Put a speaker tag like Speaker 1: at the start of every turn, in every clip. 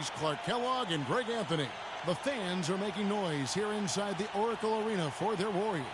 Speaker 1: He's Clark Kellogg and Greg Anthony. The fans are making noise here inside the Oracle Arena for their Warriors.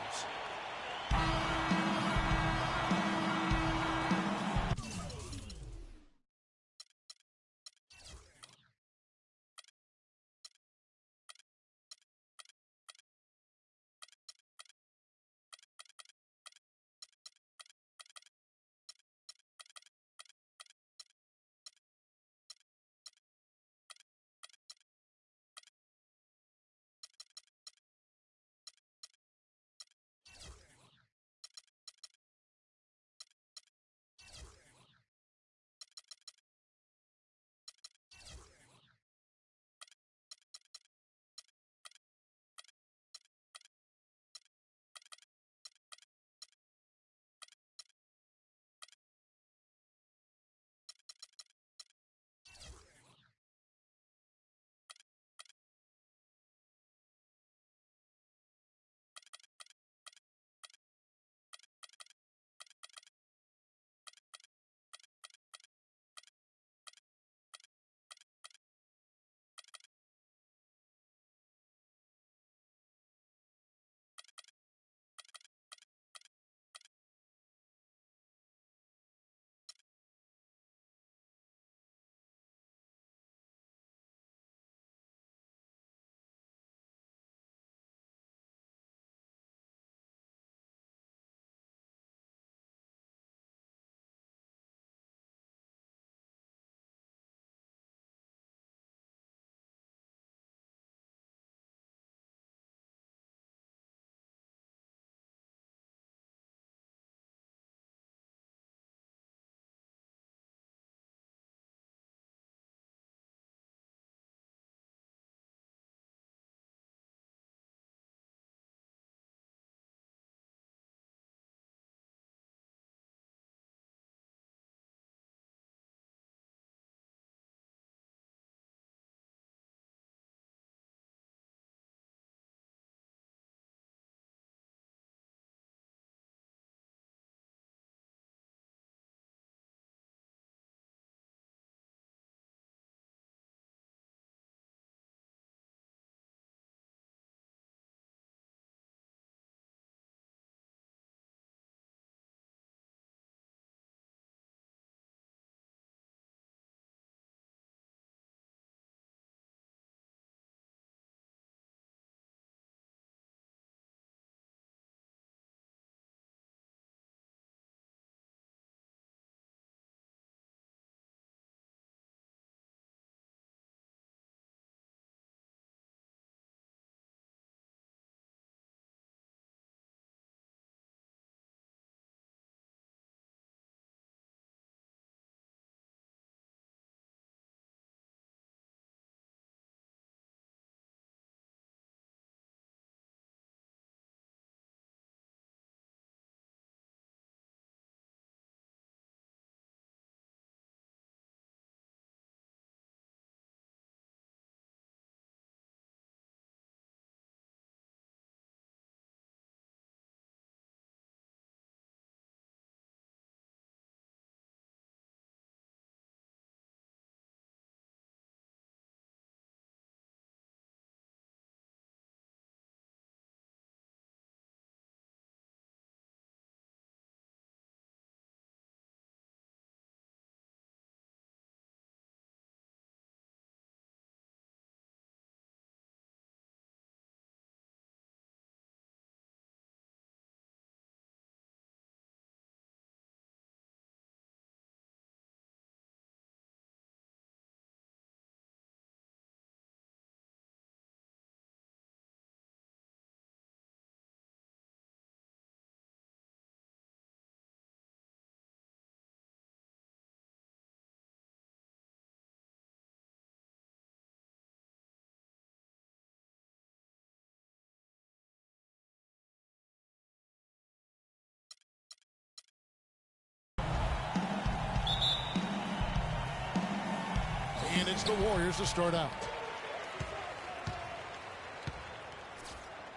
Speaker 1: And it's the Warriors to start out.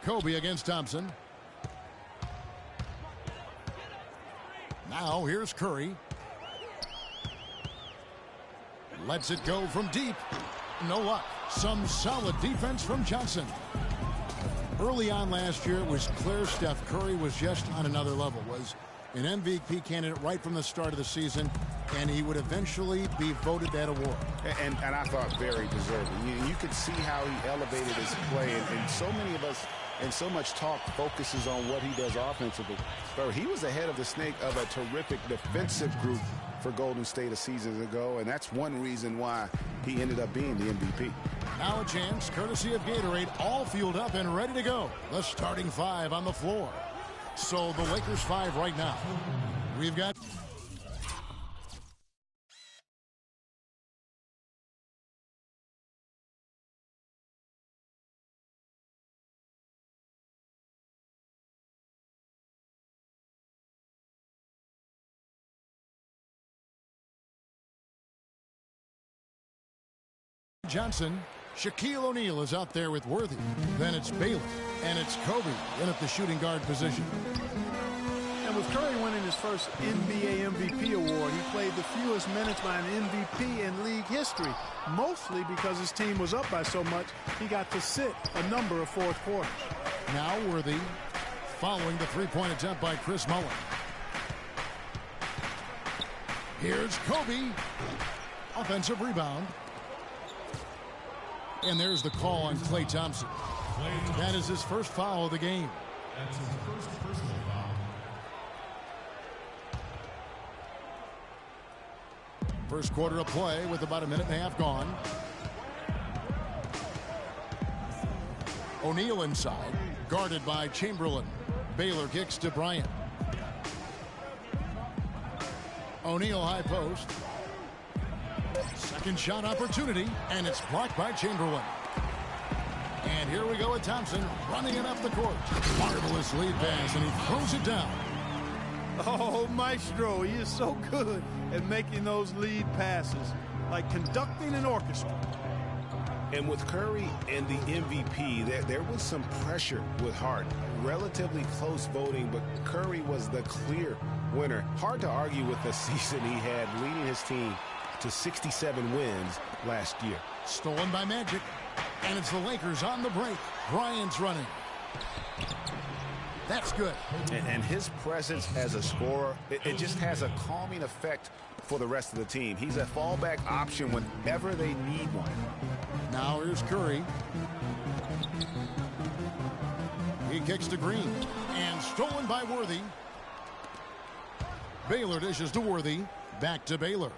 Speaker 1: Kobe against Thompson. Now here's Curry. Lets it go from deep. No luck. Some solid defense from Johnson. Early on last year, it was clear Steph Curry was just on another level. Was an MVP candidate right from the start of the season, and he would eventually be voted that award.
Speaker 2: And I thought very deserving. You could see how he elevated his play, and so many of us and so much talk focuses on what he does offensively. But he was ahead of the snake of a terrific defensive group for Golden State a season ago, and that's one reason why he ended up being the MVP.
Speaker 1: Now a chance, courtesy of Gatorade, all fueled up and ready to go. The starting five on the floor. So the Lakers five right now. We've got Johnson. Shaquille O'Neal is out there with Worthy. Then it's Baylor. And it's Kobe in at the shooting guard position.
Speaker 3: And with Curry winning his first NBA MVP award, he played the fewest minutes by an MVP in league history, mostly because his team was up by so much, he got to sit a number of fourth quarters.
Speaker 1: Now Worthy, following the three-point attempt by Chris Mullin. Here's Kobe. Offensive rebound. And there's the call on Klay Thompson. That is his first foul of the game.
Speaker 4: That's his first personal foul.
Speaker 1: First quarter of play with about a minute and a half gone. O'Neal inside, guarded by Chamberlain. Baylor kicks to Bryant. O'Neal high post. Second shot opportunity, and it's blocked by Chamberlain. And here we go with Thompson running it up the court. Marvelous lead pass, and he throws it down.
Speaker 3: Oh, Maestro, he is so good at making those lead passes, like conducting an orchestra.
Speaker 2: And with Curry and the MVP, there was some pressure with Harden. Relatively close voting, but Curry was the clear winner. Hard to argue with the season he had, leading his team to 67 wins last year.
Speaker 1: Stolen by Magic, and it's the Lakers on the break. Bryant's running. That's good.
Speaker 2: And his presence as a scorer, it just has a calming effect for the rest of the team. He's a fallback option whenever they need one.
Speaker 1: Now here's Curry. He kicks to Green, and stolen by Worthy. Baylor dishes to Worthy. Back to Baylor.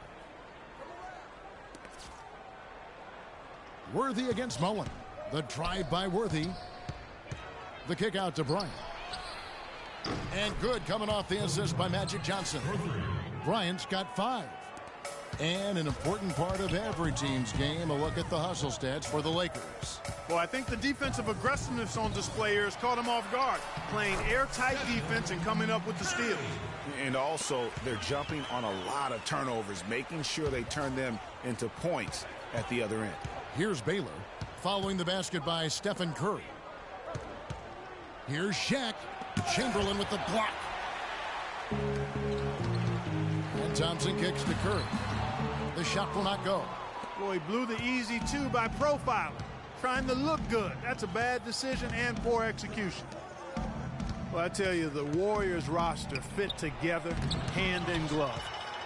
Speaker 1: Worthy against Mullin. The drive by Worthy. The kick out to Bryant. And good coming off the assist by Magic Johnson. Bryant's got 5. And an important part of every team's game, a look at the hustle stats for the Lakers.
Speaker 3: Well, I think the defensive aggressiveness on display here has caught him off guard, playing airtight defense and coming up with the steals.
Speaker 2: And also, they're jumping on a lot of turnovers, making sure they turn them into points at the other end.
Speaker 1: Here's Baylor, following the basket by Stephen Curry. Here's Shaq. Chamberlain with the block. And Thompson kicks to Curry. The shot will not go.
Speaker 3: Boy, he blew the easy 2 by profiling, trying to look good. That's a bad decision and poor execution. Well, I tell you, the Warriors roster fit together hand in glove.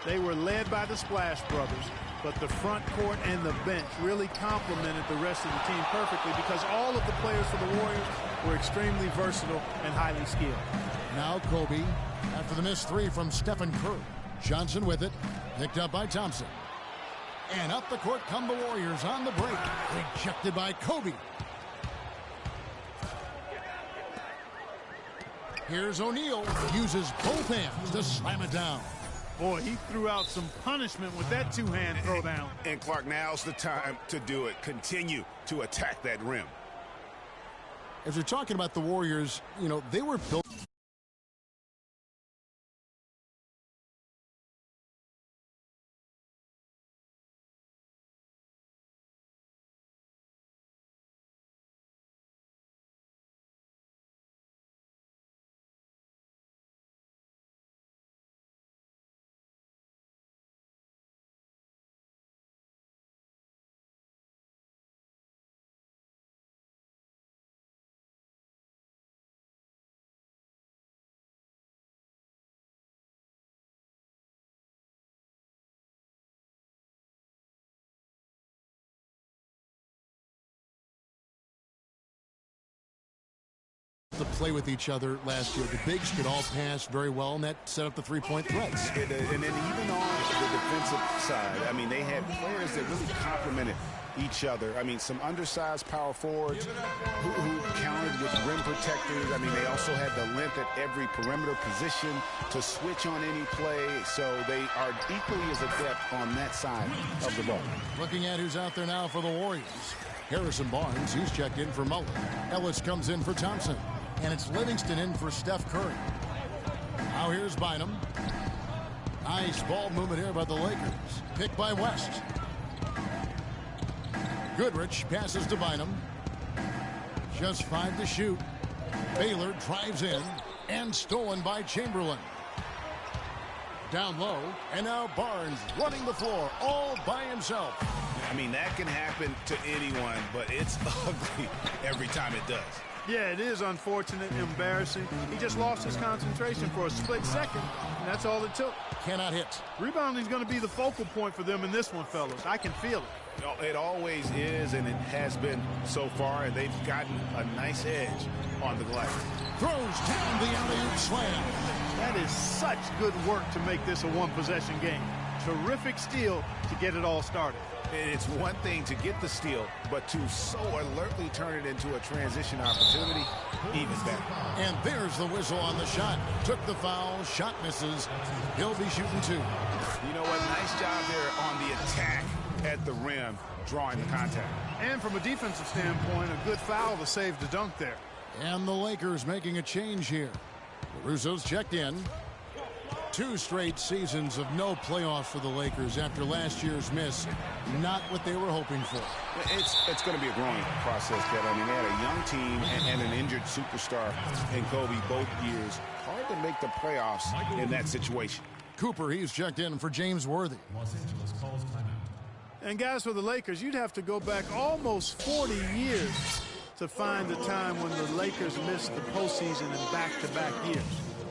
Speaker 3: They were led by the Splash Brothers, but the front court and the bench really complemented the rest of the team perfectly because all of the players for the Warriors were extremely versatile and highly skilled.
Speaker 1: Now Kobe, after the missed 3 from Stephen Curry. Johnson with it, picked up by Thompson. And up the court come the Warriors on the break. Rejected by Kobe. Here's O'Neal, uses both hands to slam it down.
Speaker 3: Boy, he threw out some punishment with that 2-hand throwdown.
Speaker 2: And Clark, now's the time to do it. Continue to attack that rim.
Speaker 1: As we're talking about the Warriors, they were built to play with each other last year. The bigs could all pass very well, and that set up the three-point threats.
Speaker 2: And then even on the defensive side, I mean, they had players that really complemented each other. I mean, some undersized power forwards who countered with rim protectors. I mean, they also had the length at every perimeter position to switch on any play. So they are equally as adept on that side of the ball.
Speaker 1: Looking at who's out there now for the Warriors. Harrison Barnes, he's checked in for Mullen. Ellis comes in for Thompson. And it's Livingston in for Steph Curry. Now here's Bynum. Nice ball movement here by the Lakers. Picked by West. Goodrich passes to Bynum. Just 5 to shoot. Baylor drives in. And stolen by Chamberlain. Down low. And now Barnes running the floor all by himself.
Speaker 2: I mean, that can happen to anyone, but it's ugly every time it does.
Speaker 3: Yeah, it is unfortunate, embarrassing. He just lost his concentration for a split second, and that's all it took.
Speaker 1: Cannot hit.
Speaker 3: Rebounding is going to be the focal point for them in this one, fellas. I can feel it.
Speaker 2: It always is, and it has been so far, and they've gotten a nice edge on the glass.
Speaker 1: Throws down the alley-oop slam.
Speaker 3: That is such good work to make this a one-possession game. Terrific steal to get it all started.
Speaker 2: It's one thing to get the steal, but to so alertly turn it into a transition opportunity, even better.
Speaker 1: And there's the whistle on the shot. Took the foul, shot misses. He'll be shooting 2.
Speaker 2: You know what? Nice job there on the attack at the rim, drawing the contact.
Speaker 3: And from a defensive standpoint, a good foul to save the dunk there.
Speaker 1: And the Lakers making a change here. Russo's checked in. 2 straight seasons of no playoffs for the Lakers after last year's miss. Not what they were hoping for.
Speaker 2: It's going to be a growing process, Kevin. I mean, they had a young team and an injured superstar in Kobe both years. Hard to make the playoffs in that situation.
Speaker 1: Cooper, he's checked in for James Worthy.
Speaker 4: Los Angeles calls timeout.
Speaker 3: And guys, for the Lakers, you'd have to go back almost 40 years to find the time when the Lakers missed the postseason in back-to-back years.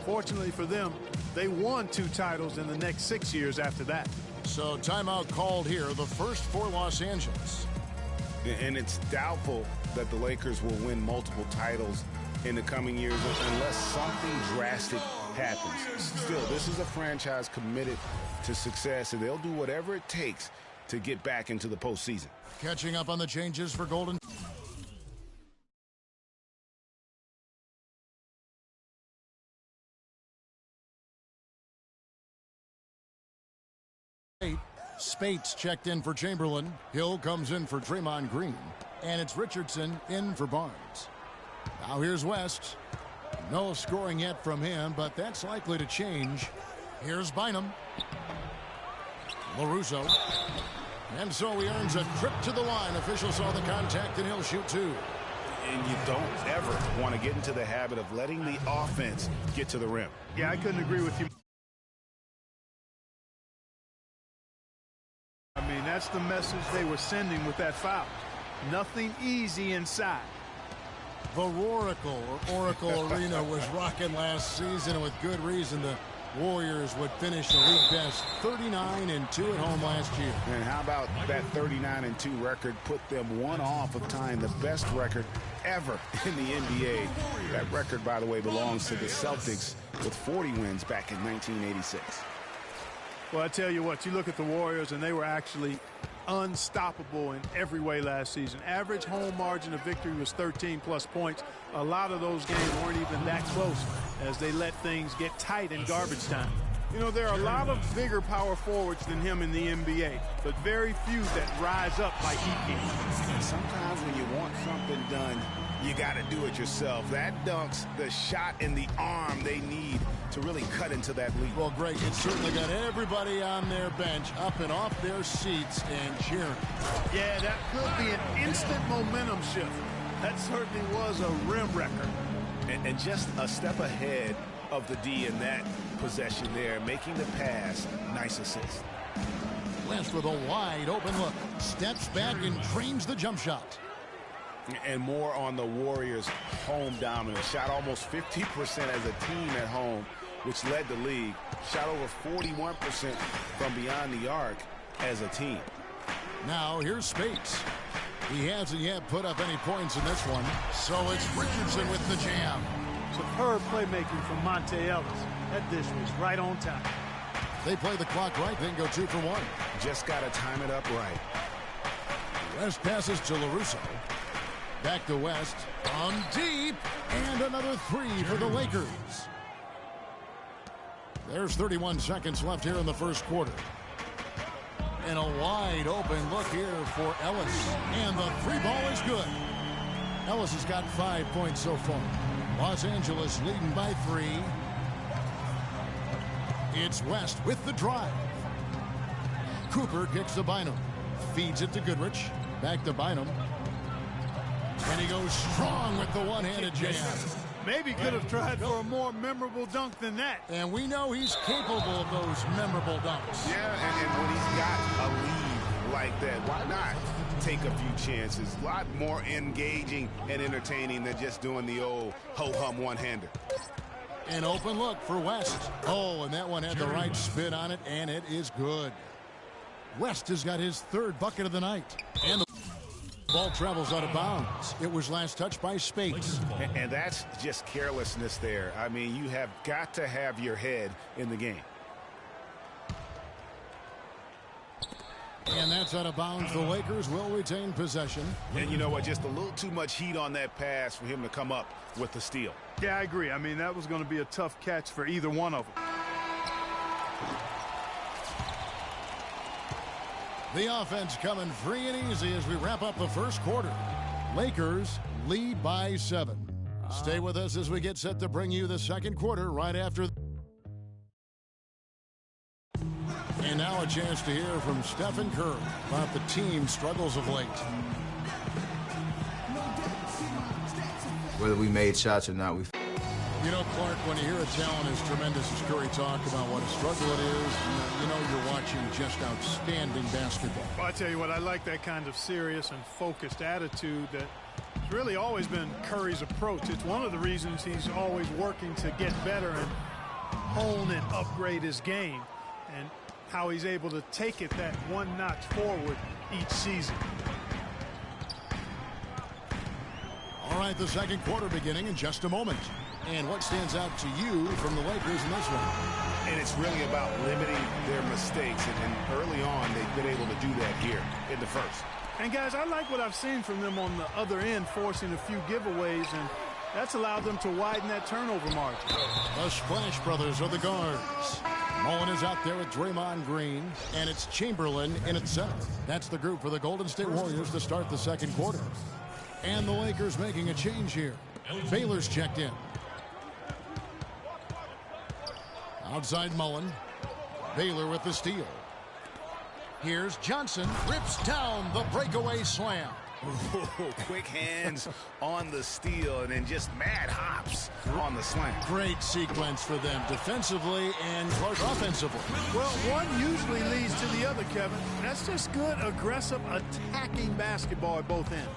Speaker 3: Fortunately for them, they won 2 titles in the next 6 years after that.
Speaker 1: So timeout called here, the first for Los Angeles.
Speaker 2: And it's doubtful that the Lakers will win multiple titles in the coming years unless something drastic happens. Still, this is a franchise committed to success, and they'll do whatever it takes to get back into the postseason.
Speaker 1: Catching up on the changes for Golden. Spates checked in for Chamberlain. Hill comes in for Draymond Green. And it's Richardson in for Barnes. Now here's West. No scoring yet from him, but that's likely to change. Here's Bynum. LaRusso. And so he earns a trip to the line. Official saw the contact, and he'll shoot 2.
Speaker 2: And you don't ever want to get into the habit of letting the offense get to the rim.
Speaker 3: Yeah, I couldn't agree with you. I mean, that's the message they were sending with that foul. Nothing easy inside.
Speaker 1: The Roracle, or Oracle Arena, was rocking last season, and with good reason. The Warriors would finish the league best 39-2 at home last year.
Speaker 2: And how about that 39-2 record put them 1 off of tying the best record ever in the NBA. That record, by the way, belongs to the Celtics with 40 wins back in 1986.
Speaker 3: Well, I tell you what, you look at the Warriors, and they were actually unstoppable in every way last season. Average home margin of victory was 13+ points. A lot of those games weren't even that close as they let things get tight in garbage time. You know, there are a lot of bigger power forwards than him in the NBA, but very few that rise up like he can.
Speaker 2: And sometimes when you want something done, you got to do it yourself. That dunks the shot in the arm they need to really cut into that lead.
Speaker 1: Well, Greg, it certainly got everybody on their bench up and off their seats and cheering.
Speaker 3: Yeah, that could be an instant momentum shift. That certainly was a rim wrecker.
Speaker 2: And just a step ahead of the D in that possession there, making the pass. Nice assist.
Speaker 1: West with a wide open look. Steps back and trains the jump shot.
Speaker 2: And more on the Warriors' home dominance. Shot almost 50% as a team at home, which led the league. Shot over 41% from beyond the arc as a team.
Speaker 1: Now here's Spates. He hasn't yet put up any points in this one. So it's Richardson with the jam.
Speaker 3: Superb playmaking from Monte Ellis. That dish was right on time.
Speaker 1: They play the clock right, then go 2 for 1.
Speaker 2: Just got to time it up right.
Speaker 1: West passes to LaRusso. Back to West. From deep. And another 3 for the Lakers. There's 31 seconds left here in the first quarter. And a wide open look here for Ellis. And the 3 ball is good. Ellis has got 5 points so far. Los Angeles leading by 3. It's West with the drive. Cooper kicks to Bynum. Feeds it to Goodrich. Back to Bynum. And he goes strong with the one-handed jam.
Speaker 3: Maybe could have tried for a more memorable dunk than that.
Speaker 1: And we know he's capable of those memorable dunks.
Speaker 2: Yeah, and when he's got a lead like that, why not take a few chances? A lot more engaging and entertaining than just doing the old ho-hum one-hander.
Speaker 1: An open look for West. Oh, and that one had the right spin on it, and it is good. West has got his 3rd bucket of the night. And the ball travels out of bounds. It was last touched by Spates.
Speaker 2: And that's just carelessness there. I mean, you have got to have your head in the game.
Speaker 1: And that's out of bounds. The Lakers will retain possession.
Speaker 2: And you know what? Just a little too much heat on that pass for him to come up with the steal.
Speaker 3: Yeah, I agree. I mean, that was going to be a tough catch for either one of them.
Speaker 1: The offense coming free and easy as we wrap up the first quarter. Lakers lead by 7. Stay with us as we get set to bring you the second quarter right after. And now a chance to hear from Stephen Curry about the team's struggles of late.
Speaker 5: Whether we made shots or not, we.
Speaker 1: You know, Clark, when you hear a talent as tremendous as Curry talk about what a struggle it is, you know you're watching just outstanding basketball.
Speaker 3: Well, I tell you what, I like that kind of serious and focused attitude that's really always been Curry's approach. It's one of the reasons he's always working to get better and hone and upgrade his game, and how he's able to take it that one notch forward each season.
Speaker 1: All right, the second quarter beginning in just a moment. And what stands out to you from the Lakers in this one?
Speaker 2: And it's really about limiting their mistakes. And early on, they've been able to do that here in the first.
Speaker 3: And, guys, I like what I've seen from them on the other end, forcing a few giveaways, and that's allowed them to widen that turnover margin.
Speaker 1: The Splash Brothers are the guards. Mullen is out there with Draymond Green, and it's Chamberlain in at center. That's the group for the Golden State Warriors to start the second quarter. And the Lakers making a change here. Baylor's checked in. Outside Mullen. Baylor with the steal. Here's Johnson. Rips down the breakaway slam.
Speaker 2: Ooh, quick hands on the steal and then just mad hops on the slam.
Speaker 1: Great sequence for them defensively and offensively.
Speaker 3: Well, one usually leads to the other, Kevin. That's just good, aggressive, attacking basketball at both ends.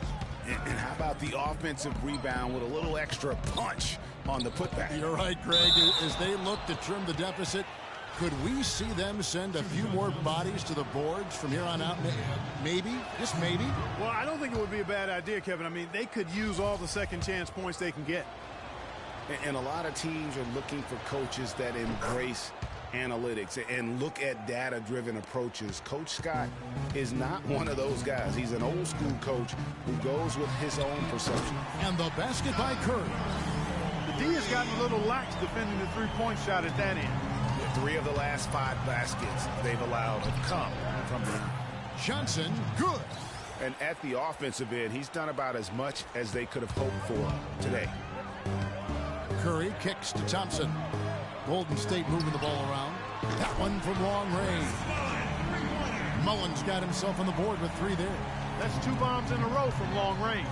Speaker 2: And how about the offensive rebound with a little extra punch on the putback?
Speaker 1: You're right, Greg. As they look to trim the deficit, could we see them send a few more bodies to the boards from here on out? Maybe, just maybe.
Speaker 3: Well, I don't think it would be a bad idea, Kevin. I mean, they could use all the second chance points they can get.
Speaker 2: And a lot of teams are looking for coaches that embrace analytics and look at data-driven approaches. Coach Scott is not one of those guys. He's an old-school coach who goes with his own perception.
Speaker 1: And the basket by Curry.
Speaker 3: The D has gotten a little lax defending the three-point shot at that end.
Speaker 2: 3 of the last 5 baskets they've allowed have come from the
Speaker 1: Johnson, good.
Speaker 2: And at the offensive end, he's done about as much as they could have hoped for today.
Speaker 1: Curry kicks to Thompson. Golden State moving the ball around. That one from long range. Mullen's got himself on the board with 3 there.
Speaker 3: That's 2 bombs in a row from long range.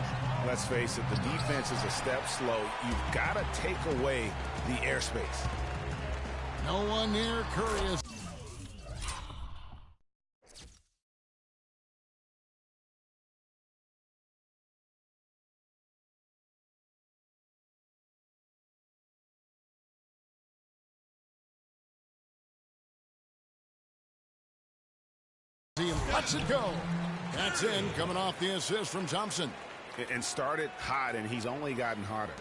Speaker 2: Let's face it, the defense is a step slow. You've got to take away the airspace.
Speaker 1: No one near Curry is. He lets it go. That's in, coming off the assist from Thompson.
Speaker 2: And started hot, and he's only gotten harder.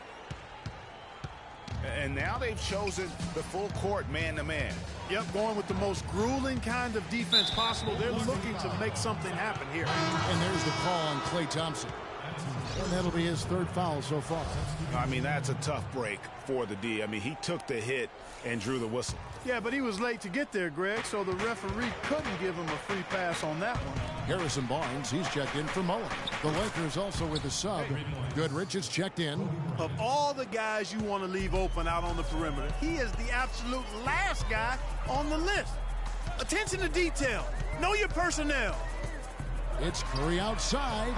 Speaker 2: And now they've chosen the full court man-to-man.
Speaker 3: Yep, going with the most grueling kind of defense possible. They're looking to make something happen here.
Speaker 1: And there's the call on Klay Thompson. And that'll be his third foul so far.
Speaker 2: I mean, that's a tough break for the D. I mean, he took the hit and drew the whistle.
Speaker 3: Yeah, but he was late to get there, Greg, so the referee couldn't give him a free pass on that one.
Speaker 1: Harrison Barnes, he's checked in for Mullen. The Lakers also with a sub. Goodrich is checked in.
Speaker 3: Of all the guys you want to leave open out on the perimeter, he is the absolute last guy on the list. Attention to detail. Know your personnel.
Speaker 1: It's Curry outside.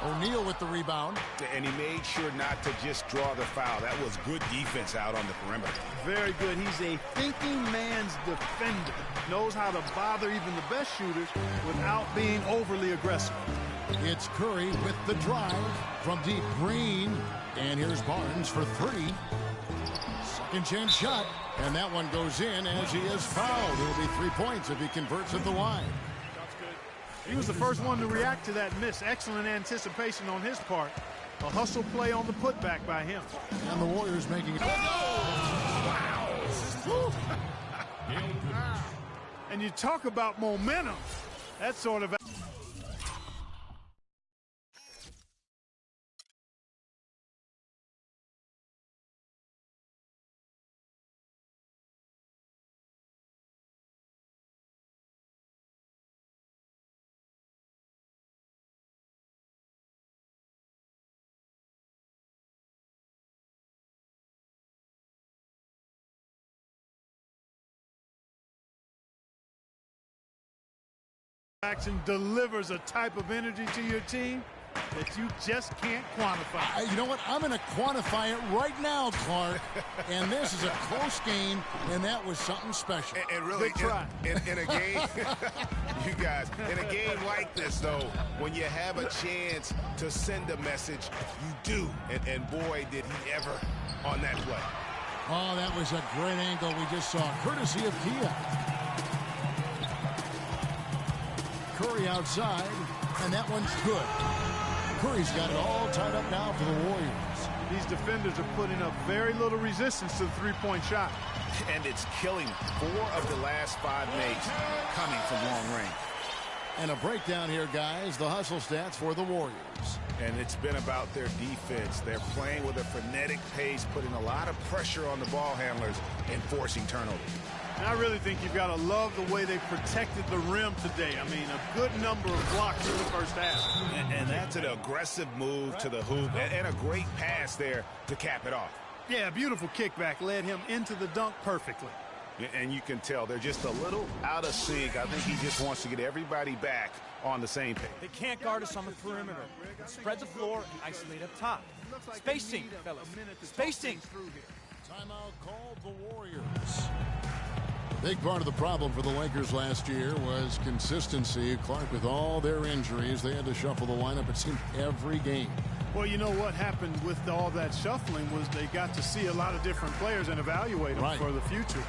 Speaker 1: O'Neal with the rebound.
Speaker 2: And he made sure not to just draw the foul. That was good defense out on the perimeter.
Speaker 3: Very good. He's a thinking man's defender. Knows how to bother even the best shooters without being overly aggressive.
Speaker 1: It's Curry with the drive from deep. Green. And here's Barnes for three. Second chance shot. And that one goes in as he is fouled. It'll be 3 points if he converts at the line.
Speaker 3: He was the first one to react to that miss. Excellent anticipation on his part. A hustle play on the putback by him.
Speaker 1: And the Warriors making it.
Speaker 2: Wow.
Speaker 3: And you talk about momentum. That sort of... action delivers a type of energy to your team that you just can't quantify.
Speaker 1: You know what? I'm going to quantify it right now, Clark. And this is a close game, and that was something special.
Speaker 2: And really,
Speaker 3: Good try.
Speaker 2: In a game, you guys, in a game like this, though, when you have a chance to send a message, you do. And boy, did he ever on that play.
Speaker 1: Oh, that was a great angle we just saw, courtesy of Kia. Curry outside, and that one's good. Curry's got it all tied up now for the Warriors.
Speaker 3: These defenders are putting up very little resistance to the three-point shot.
Speaker 2: And it's killing 4 of the last 5 makes coming from long range.
Speaker 1: And a breakdown here, guys. The hustle stats for the Warriors.
Speaker 2: And it's been about their defense. They're playing with a frenetic pace, putting a lot of pressure on the ball handlers and forcing turnovers.
Speaker 3: And I really think you've got to love the way they protected the rim today. I mean, a good number of blocks in the first half.
Speaker 2: And that's an aggressive move to the hoop and a great pass there to cap it off.
Speaker 3: Yeah, beautiful kickback led him into the dunk perfectly.
Speaker 2: And you can tell they're just a little out of sync. I think he just wants to get everybody back on the same page.
Speaker 6: They can't guard us on the perimeter. Spread the floor and isolate up top. Spacing, fellas. Spacing.
Speaker 1: Timeout called the Warriors. Big part of the problem for the Lakers last year was consistency. Clark, with all their injuries, they had to shuffle the lineup, it seemed, every game.
Speaker 3: Well, you know what happened with all that shuffling was they got to see a lot of different players and evaluate them for the future.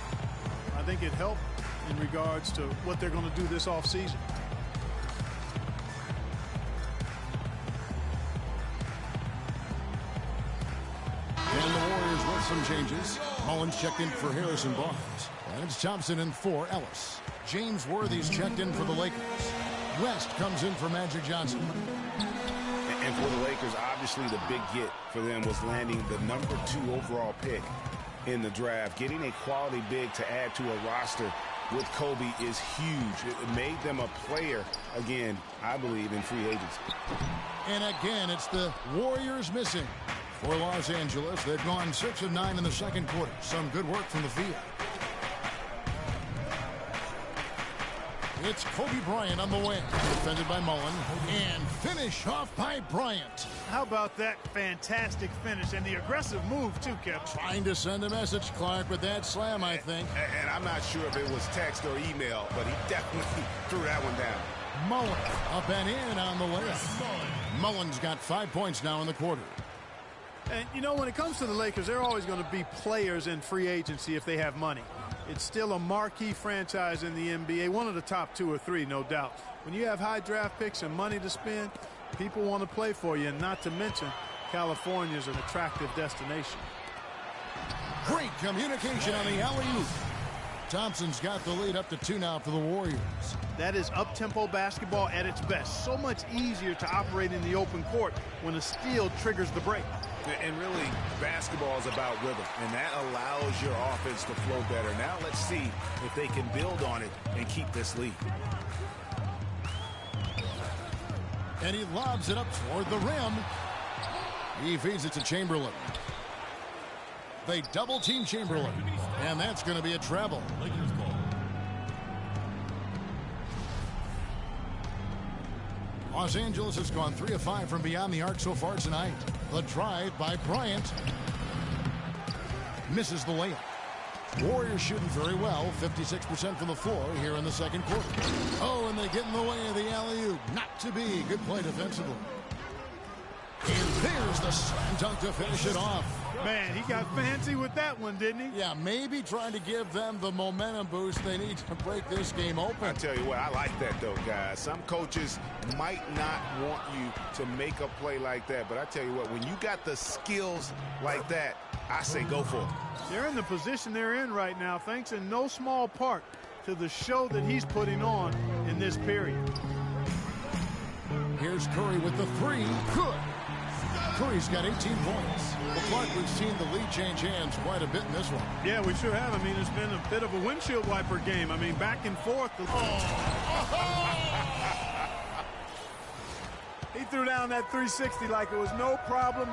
Speaker 3: I think it helped in regards to what they're going to do this offseason.
Speaker 1: And the Warriors with some changes. Mullins checked in for Harrison Barnes. And it's Thompson in for Ellis. James Worthy's checked in for the Lakers. West comes in for Magic Johnson.
Speaker 2: And for the Lakers, obviously the big get for them was landing the #2 overall pick in the draft. Getting a quality big to add to a roster with Kobe is huge. It made them a player, again, I believe, in free agency.
Speaker 1: And again, it's the Warriors missing. For Los Angeles, they've gone 6 of 9 in the second quarter. Some good work from the field. It's Kobe Bryant on the wing, defended by Mullen, and finish off by Bryant.
Speaker 3: How about that fantastic finish and the aggressive move, too, Kevin?
Speaker 1: Trying to send a message, Clark, with that slam, I think.
Speaker 2: And I'm not sure if it was text or email, but he definitely threw that one down.
Speaker 1: Mullen up and in on the layup. Mullen's got 5 points now in the quarter.
Speaker 3: And, you know, when it comes to the Lakers, they're always going to be players in free agency if they have money. it's still a marquee franchise in the NBA, one of the top 2 or 3, no doubt. When you have high draft picks and money to spend, people want to play for you, and not to mention California is an attractive destination.
Speaker 1: Great communication on the alley-oop. Thompson's got the lead up to 2 now for the Warriors.
Speaker 3: That is up-tempo basketball at its best. So much easier to operate in the open court when a steal triggers the break.
Speaker 2: And really, basketball is about rhythm, and that allows your offense to flow better. Now let's see if they can build on it and keep this lead.
Speaker 1: And he lobs it up toward the rim. He feeds it to Chamberlain. They double-team Chamberlain, and that's going to be a travel. Los Angeles has gone 3 of 5 from beyond the arc so far tonight. The drive by Bryant. Misses the layup. Warriors shooting very well, 56% from the floor here in the second quarter. Oh, and they get in the way of the alley-oop. Not to be. Good play defensively. And there's the slam dunk to finish it off.
Speaker 3: Man, he got fancy with that one, didn't he?
Speaker 1: Yeah, maybe trying to give them the momentum boost they need to break this game open.
Speaker 2: I tell you what, I like that, though, guys. Some coaches might not want you to make a play like that, but I tell you what, when you got the skills like that, I say go for it.
Speaker 3: They're in the position they're in right now, thanks in no small part to the show that he's putting on in this period.
Speaker 1: Here's Curry with the 3. Good. Curry's got 18 points. Well, Clark, we've seen the lead change hands quite a bit in this one.
Speaker 3: Yeah, we sure have. I mean, it's been a bit of a windshield wiper game. I mean, back and forth. He threw down that 360 like it was no problem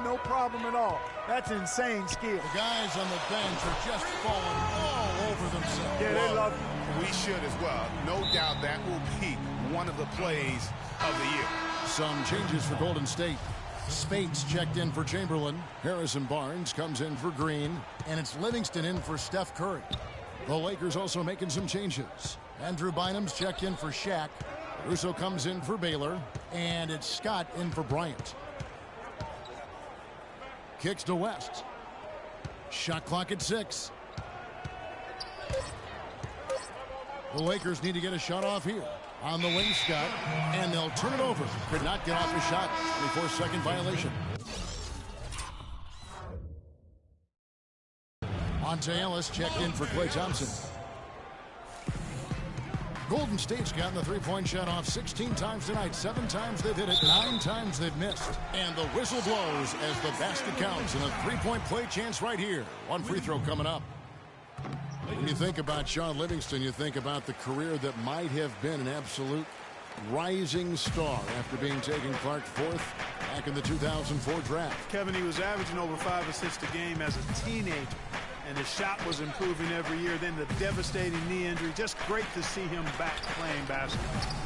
Speaker 3: at all. That's insane skill.
Speaker 1: The guys on the bench are just falling all over themselves.
Speaker 3: Yeah, they love it.
Speaker 2: We should as well. No doubt that will be one of the plays of the year.
Speaker 1: Some changes for Golden State. Spates checked in for Chamberlain. Harrison Barnes comes in for Green. And it's Livingston in for Steph Curry. The Lakers also making some changes. Andrew Bynum's checked in for Shaq. Russo comes in for Baylor. And it's Scott in for Bryant. Kicks to West. Shot clock at 6. The Lakers need to get a shot off here. On the wing, Scott, and they'll turn it over. Could not get off the shot. 24-second violation. Monta Ellis checked in for Klay Thompson. Golden State's gotten the three-point shot off 16 times tonight. 7 times they've hit it, 9 times they've missed. And the whistle blows as the basket counts, and a three-point play chance right here. One free throw coming up. When you think about Shaun Livingston, you think about the career that might have been an absolute rising star after being taken Clark 4th back in the 2004 draft.
Speaker 3: Kevin, he was averaging over 5 assists a game as a teenager, and his shot was improving every year. Then the devastating knee injury. Just great to see him back playing basketball.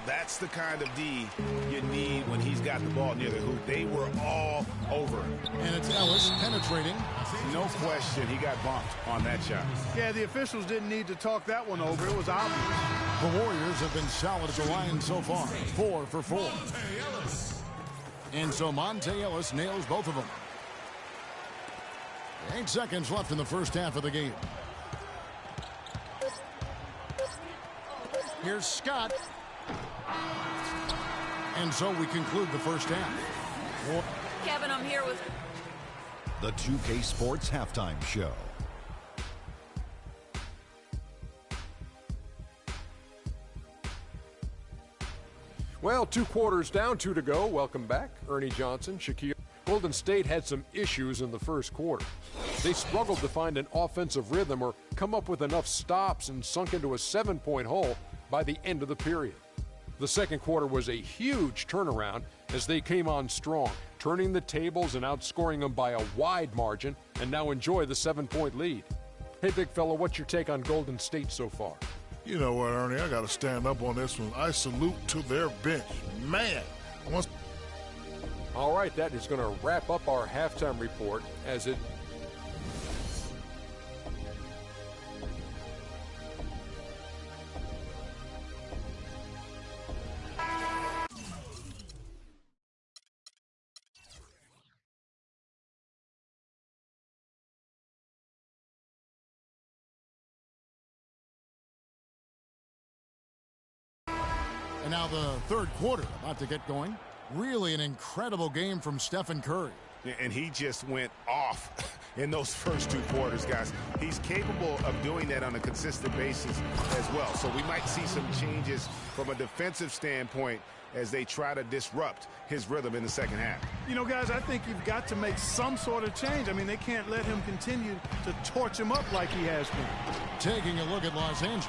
Speaker 2: That's the kind of D you need when he's got the ball near the hoop. They were all over him.
Speaker 1: And it's Ellis penetrating.
Speaker 2: No question, he got bumped on that shot.
Speaker 3: Yeah, the officials didn't need to talk that one over. It was obvious.
Speaker 1: The Warriors have been solid at the line so far. 4 for 4. And so Monta Ellis nails both of them. 8 seconds left in the first half of the game. Here's Scott. And so we conclude the first half.
Speaker 7: Kevin, I'm here with
Speaker 8: the 2K Sports Halftime Show.
Speaker 9: Well, 2 quarters down, 2 to go. Welcome back, Ernie Johnson, Shaquille. Golden State had some issues in the first quarter. They struggled to find an offensive rhythm or come up with enough stops and sunk into a 7-point hole by the end of the period. The second quarter was a huge turnaround as they came on strong, turning the tables and outscoring them by a wide margin, and now enjoy the 7-point lead. Hey, big fella, what's your take on Golden State so far?
Speaker 10: You know what, Ernie, I got to stand up on this one. I salute to their bench. Man,
Speaker 9: all right, that is going to wrap up our halftime report as it
Speaker 1: now the third quarter about to get going. Really an incredible game from Stephen Curry.
Speaker 2: And he just went off in those first two quarters, guys. He's capable of doing that on a consistent basis as well. So we might see some changes from a defensive standpoint as they try to disrupt his rhythm in the second half.
Speaker 3: You know, guys, I think you've got to make some sort of change. I mean, they can't let him continue to torch him up like he has been.
Speaker 1: Taking a look at Los Angeles.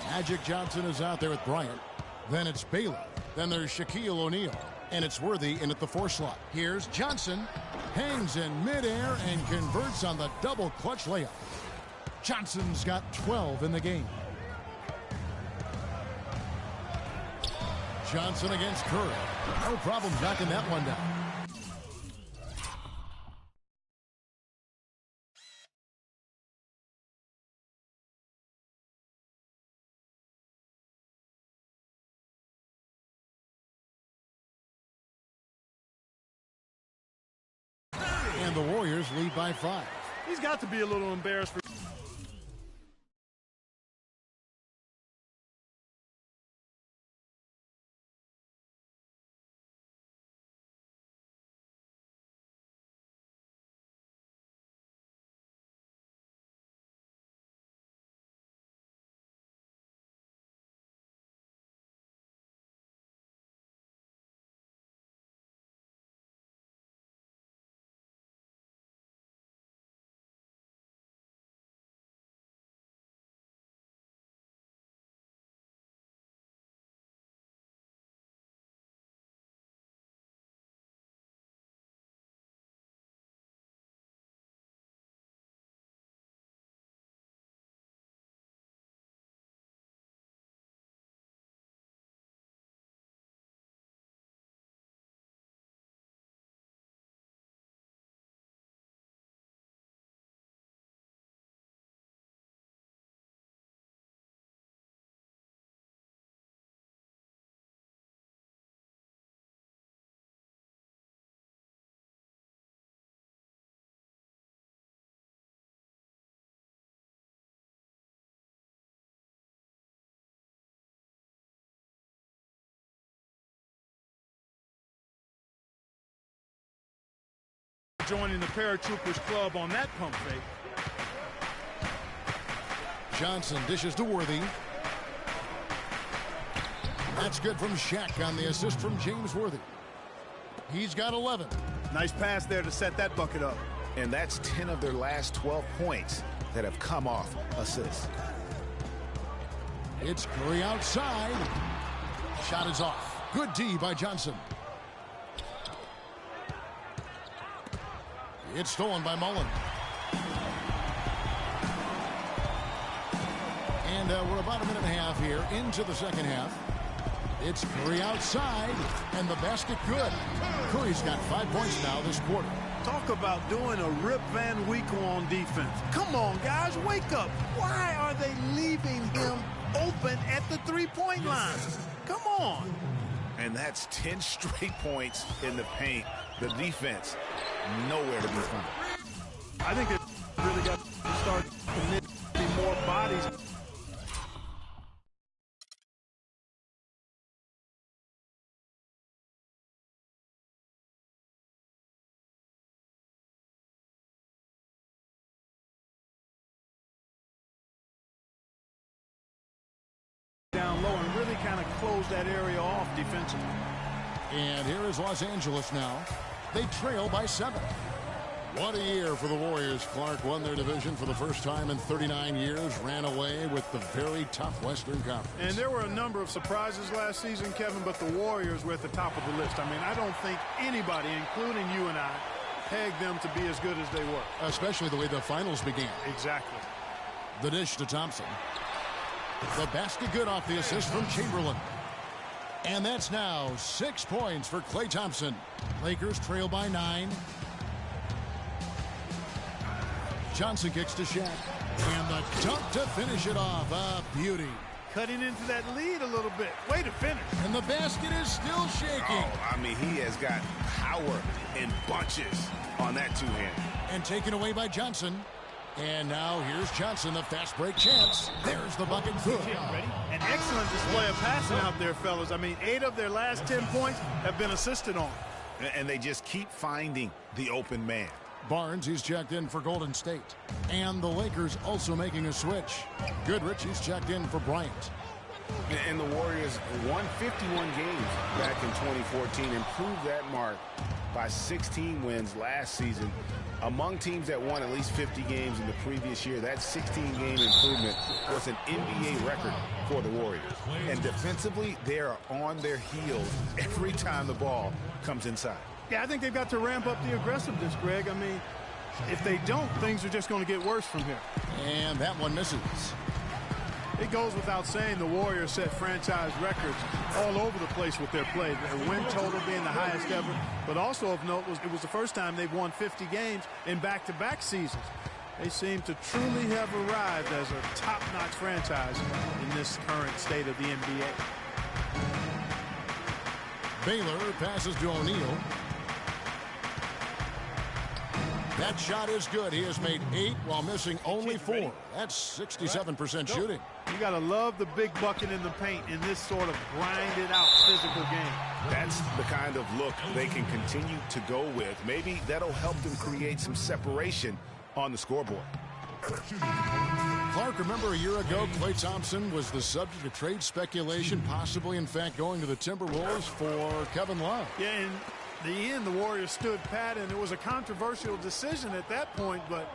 Speaker 1: Magic Johnson is out there with Bryant. Then it's Bailey. Then there's Shaquille O'Neal. And it's Worthy in at the 4 slot. Here's Johnson. Hangs in midair and converts on the double clutch layup. Johnson's got 12 in the game. Johnson against Curry. No problem knocking that one down. And the Warriors lead by 5.
Speaker 3: He's got to be a little embarrassed for joining the Paratroopers Club on that pump fake.
Speaker 1: Johnson dishes to Worthy. That's good from Shaq on the assist from James Worthy. He's got 11.
Speaker 3: Nice pass there to set that bucket up.
Speaker 2: And that's 10 of their last 12 points that have come off assists.
Speaker 1: It's Curry outside. Shot is off. Good D by Johnson. It's stolen by Mullen. And we're about a minute and a half here into the second half. It's Curry outside, and the basket good. Curry's got 5 points now this quarter.
Speaker 3: Talk about doing a Rip Van Winkle on defense. Come on, guys, wake up. Why are they leaving him open at the three-point line? Come on.
Speaker 2: And that's 10 straight points in the paint. The defense, nowhere to be found.
Speaker 3: I think they really got to start committing more bodies. Down low and really kind of close that area off defensively.
Speaker 1: And here is Los Angeles now. They trail by 7. What a year for the Warriors. Clark won their division for the first time in 39 years, ran away with the very tough Western Conference.
Speaker 3: And there were a number of surprises last season, Kevin, but the Warriors were at the top of the list. I mean, I don't think anybody, including you and I, pegged them to be as good as they were.
Speaker 1: Especially the way the finals began.
Speaker 3: Exactly.
Speaker 1: The dish to Thompson. The basket good off the assist from Chamberlain. And that's now 6 points for Klay Thompson. Lakers trail by 9. Johnson kicks to Shaq. And the dunk to finish it off. A beauty.
Speaker 3: Cutting into that lead a little bit. Way to finish.
Speaker 1: And the basket is still shaking.
Speaker 2: Oh, I mean, he has got power in bunches on that two-hand.
Speaker 1: And taken away by Johnson. And now here's Johnson, the fast break chance. There's the bucket. Good.
Speaker 3: An excellent display of passing out there, fellas. I mean, 8 of their last 10 points have been assisted on.
Speaker 2: And they just keep finding the open man.
Speaker 1: Barnes, he's checked in for Golden State. And the Lakers also making a switch. Goodrich, he's checked in for Bryant.
Speaker 2: And the Warriors won 51 games back in 2014, improved that mark by 16 wins last season. Among teams that won at least 50 games in the previous year, that 16-game improvement was an NBA record for the Warriors. And defensively, they are on their heels every time the ball comes inside.
Speaker 3: Yeah, I think they've got to ramp up the aggressiveness, Greg. I mean, if they don't, things are just going to get worse from here.
Speaker 1: And that one misses.
Speaker 3: It goes without saying the Warriors set franchise records all over the place with their play. Their win total being the highest ever. But also of note, it was the first time they've won 50 games in back-to-back seasons. They seem to truly have arrived as a top-notch franchise in this current state of the NBA.
Speaker 1: Baylor passes to O'Neal. That shot is good. He has made 8 while missing only 4. That's 67% shooting.
Speaker 3: You got to love the big bucket in the paint in this sort of grinded-out physical game.
Speaker 2: That's the kind of look they can continue to go with. Maybe that'll help them create some separation on the scoreboard.
Speaker 1: Clark, remember a year ago, Klay Thompson was the subject of trade speculation, possibly, in fact, going to the Timberwolves for Kevin Love.
Speaker 3: Yeah, in the end, the Warriors stood pat, and it was a controversial decision at that point, but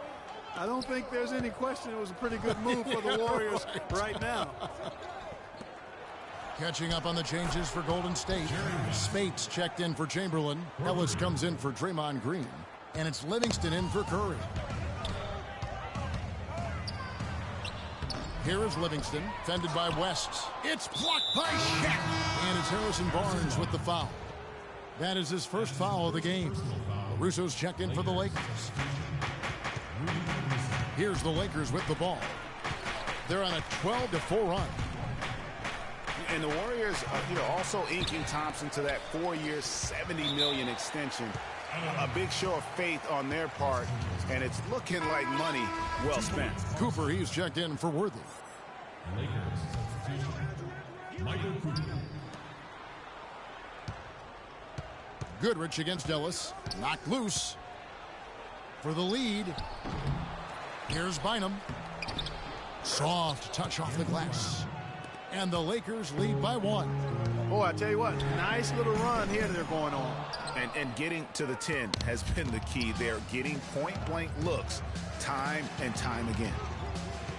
Speaker 3: I don't think there's any question it was a pretty good move for the Warriors right now.
Speaker 1: Catching up on the changes for Golden State. Spates checked in for Chamberlain. Ellis comes in for Draymond Green. And it's Livingston in for Curry. Here is Livingston, fended by West. It's blocked by Shaq. And it's Harrison Barnes with the foul. That is his first foul of the game. Russo's checked in for the Lakers. Here's the Lakers with the ball. They're on a 12-4 run.
Speaker 2: And the Warriors, also inking Thompson to that 4-year, $70 million extension. A big show of faith on their part, and it's looking like money well spent.
Speaker 1: Cooper, he's checked in for Worthy. Goodrich against Ellis. Knocked loose. For the lead. Here's Bynum. Soft touch off the glass. And the Lakers lead by 1.
Speaker 3: Oh, I tell you what, nice little run here they're going on.
Speaker 2: And getting to the 10 has been the key. They're getting point-blank looks time and time again.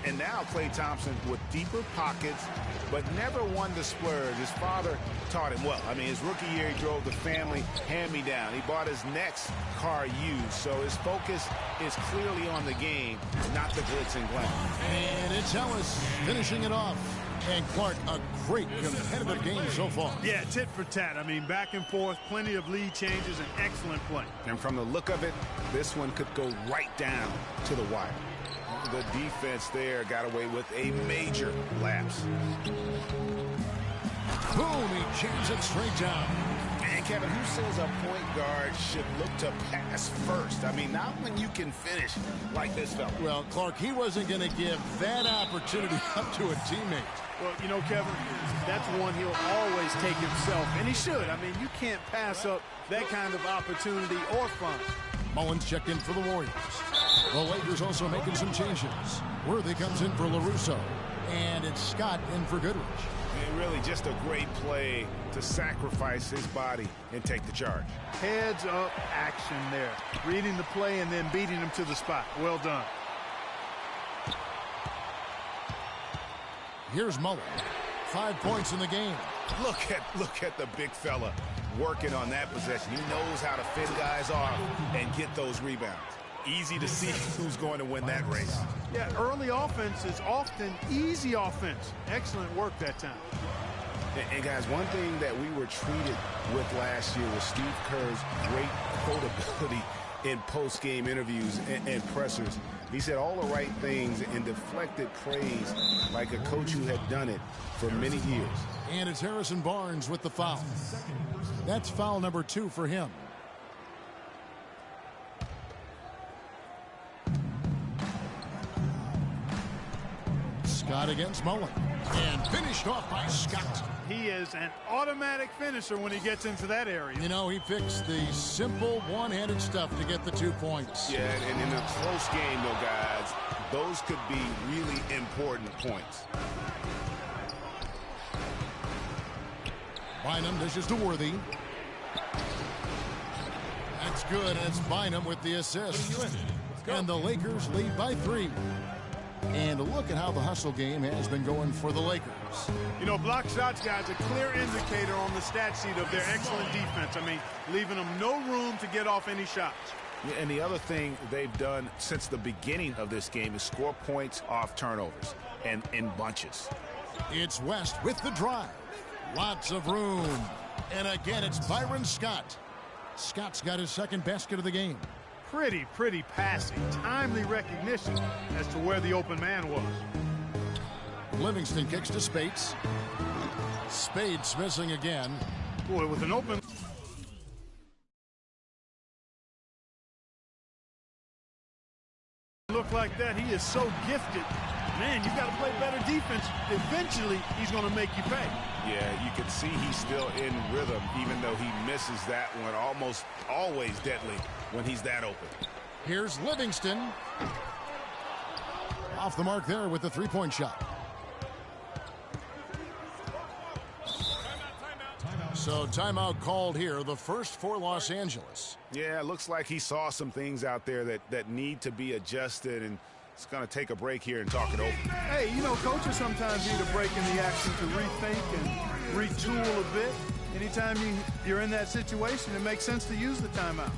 Speaker 2: And now Klay Thompson with deeper pockets, but never one to splurge. His father taught him well. I mean, his rookie year, he drove the family hand-me-down. He bought his next car used. So his focus is clearly on the game, not the glitz and glam.
Speaker 1: And it's Ellis finishing it off. And Clark, a great competitive game so far.
Speaker 3: Yeah, tit for tat. I mean, back and forth, plenty of lead changes, and excellent play.
Speaker 2: And from the look of it, this one could go right down to the wire. The defense there got away with a major lapse.
Speaker 1: Boom, he jams it straight down.
Speaker 2: And Kevin, who says a point guard should look to pass first? I mean, not when you can finish like this fella.
Speaker 1: Well, Clark, he wasn't going to give that opportunity up to a teammate.
Speaker 3: Well, Kevin, that's one he'll always take himself, and he should. I mean, you can't pass up that kind of opportunity or fun.
Speaker 1: Mullins checked in for the Warriors. The Lakers also making some changes. Worthy comes in for LaRusso. And it's Scott in for Goodrich.
Speaker 2: And really just a great play to sacrifice his body and take the charge.
Speaker 3: Heads up action there. Reading the play and then beating him to the spot. Well done.
Speaker 1: Here's Mullins. 5 points in the game.
Speaker 2: Look at the big fella working on that possession. He knows how to fend guys off and get those rebounds. Easy to see who's going to win that race.
Speaker 3: Yeah, early offense is often easy offense. Excellent work that time.
Speaker 2: And guys, one thing that we were treated with last year was Steve Kerr's great quotability in post-game interviews and pressers. He said all the right things and deflected praise like a coach who had done it for many years.
Speaker 1: And it's Harrison Barnes with the foul. That's foul number 2 for him. Scott against Mullen. And finished off by Scott.
Speaker 3: He is an automatic finisher when he gets into that area.
Speaker 1: You know, he fixed the simple one-handed stuff to get the 2 points.
Speaker 2: Yeah, and in a close game, though, guys, those could be really important points.
Speaker 1: Bynum dishes to Worthy. That's good, and it's Bynum with the assist. And the Lakers lead by 3. And look at how the hustle game has been going for the Lakers.
Speaker 3: You know, block shots, guys, a clear indicator on the stat sheet of their excellent defense. I mean, leaving them no room to get off any shots.
Speaker 2: Yeah, and the other thing they've done since the beginning of this game is score points off turnovers and in bunches.
Speaker 1: It's West with the drive. Lots of room. And again, it's Byron Scott. Scott's got his second basket of the game.
Speaker 3: Pretty passing. Timely recognition as to where the open man was.
Speaker 1: Livingston kicks to Spates. Spades missing again.
Speaker 3: Boy, with an open... look like that, he is so gifted. Man, you've got to play better defense. Eventually, he's going to make you pay.
Speaker 2: Yeah, you can see he's still in rhythm, even though he misses that one almost always deadly when he's that open.
Speaker 1: Here's Livingston. Off the mark there with the three-point shot. So timeout called here, the first for Los Angeles.
Speaker 2: Yeah, it looks like he saw some things out there that need to be adjusted, and it's going to take a break here and talk it over.
Speaker 3: Hey, you know, coaches sometimes need a break in the action to rethink and retool a bit. Anytime you're in that situation, it makes sense to use the timeout.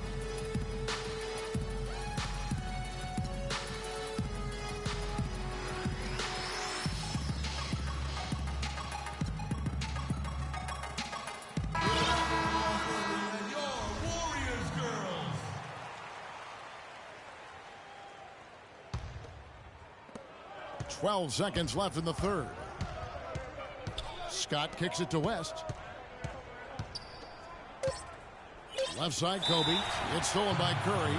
Speaker 4: Girls.
Speaker 1: 12 seconds left in the third. Scott kicks it to West. Left side, Kobe. It's stolen by Curry.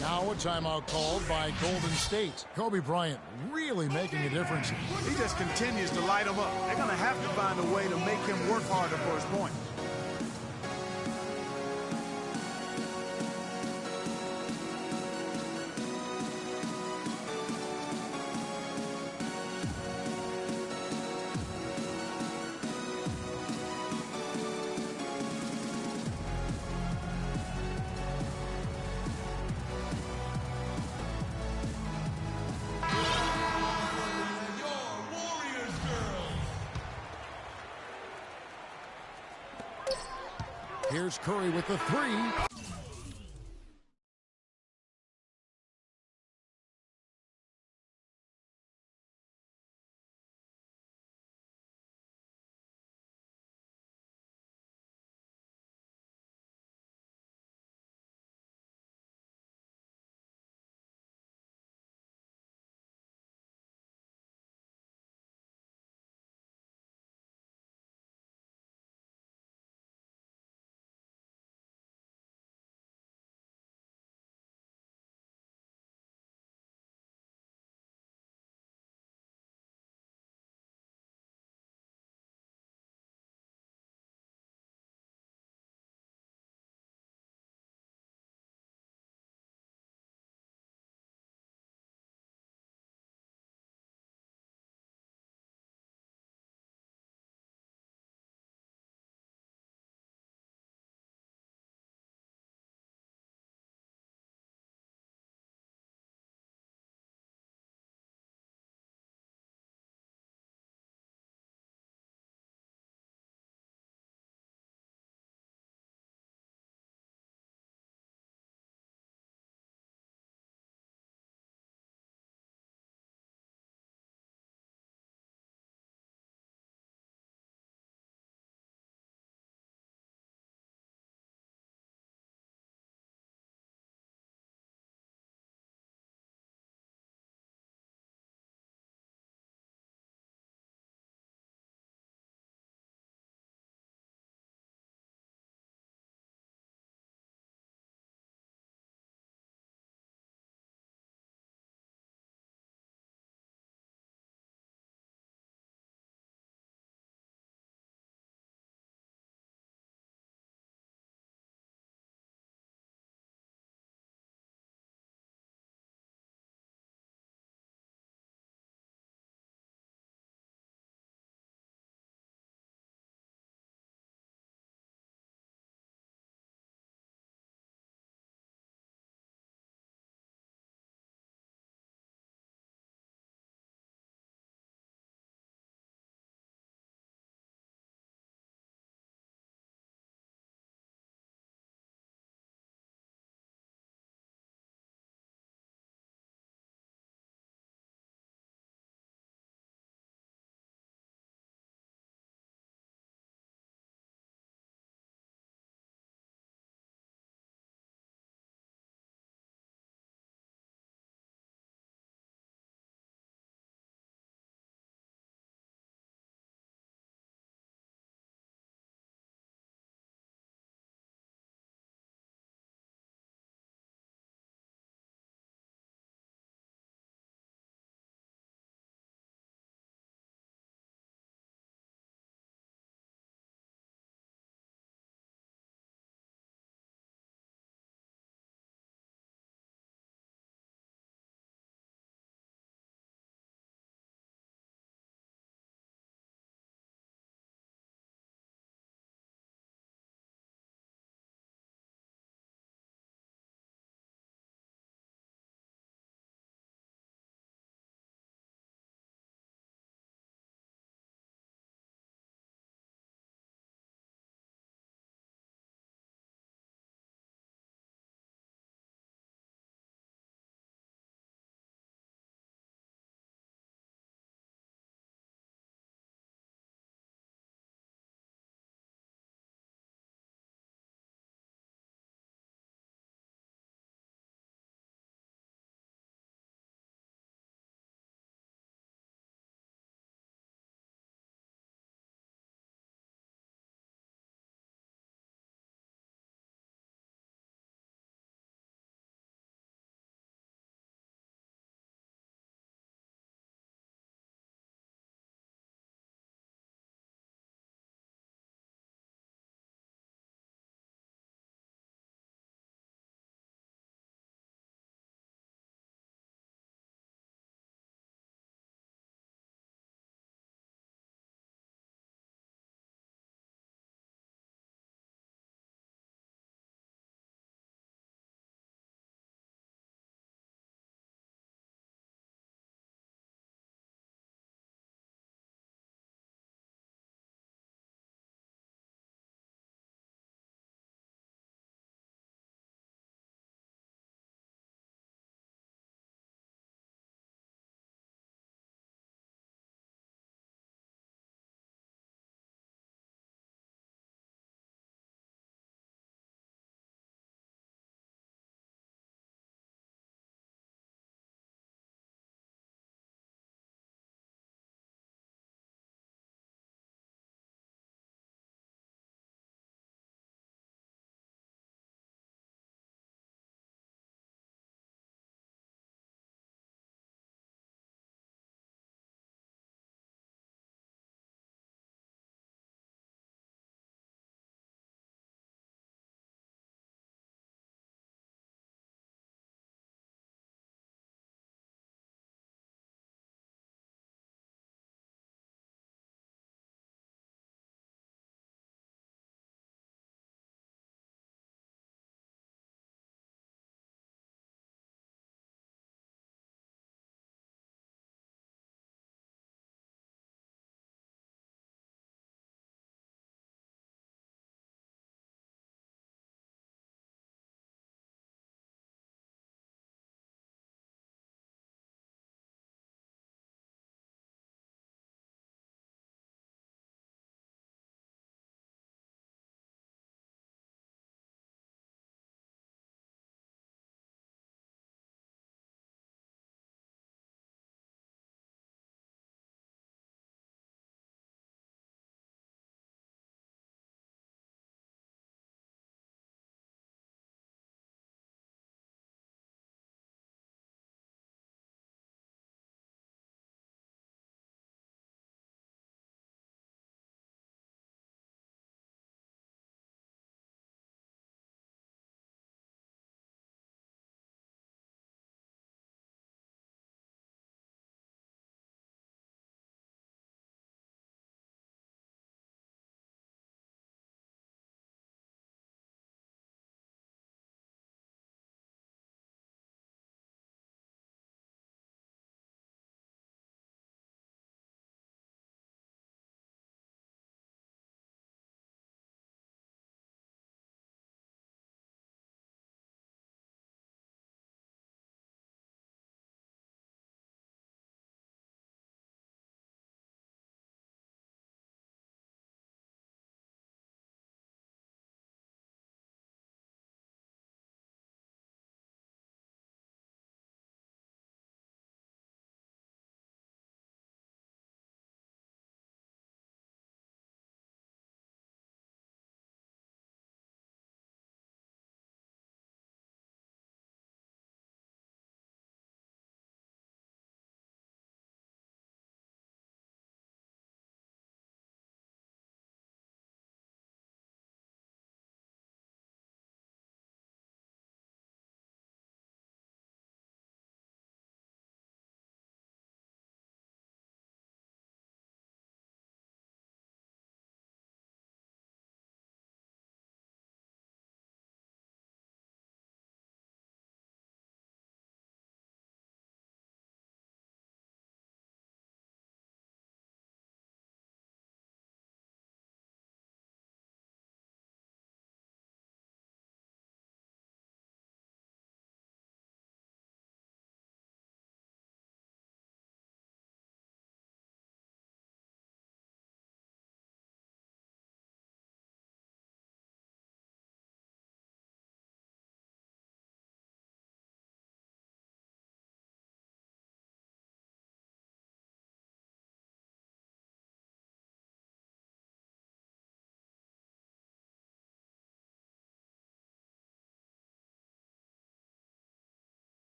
Speaker 1: Now a timeout called by Golden State. Kobe Bryant really making a difference.
Speaker 3: He just continues to light them up. They're going to have to find a way to make him work harder for his points.
Speaker 1: Here's Curry with the three.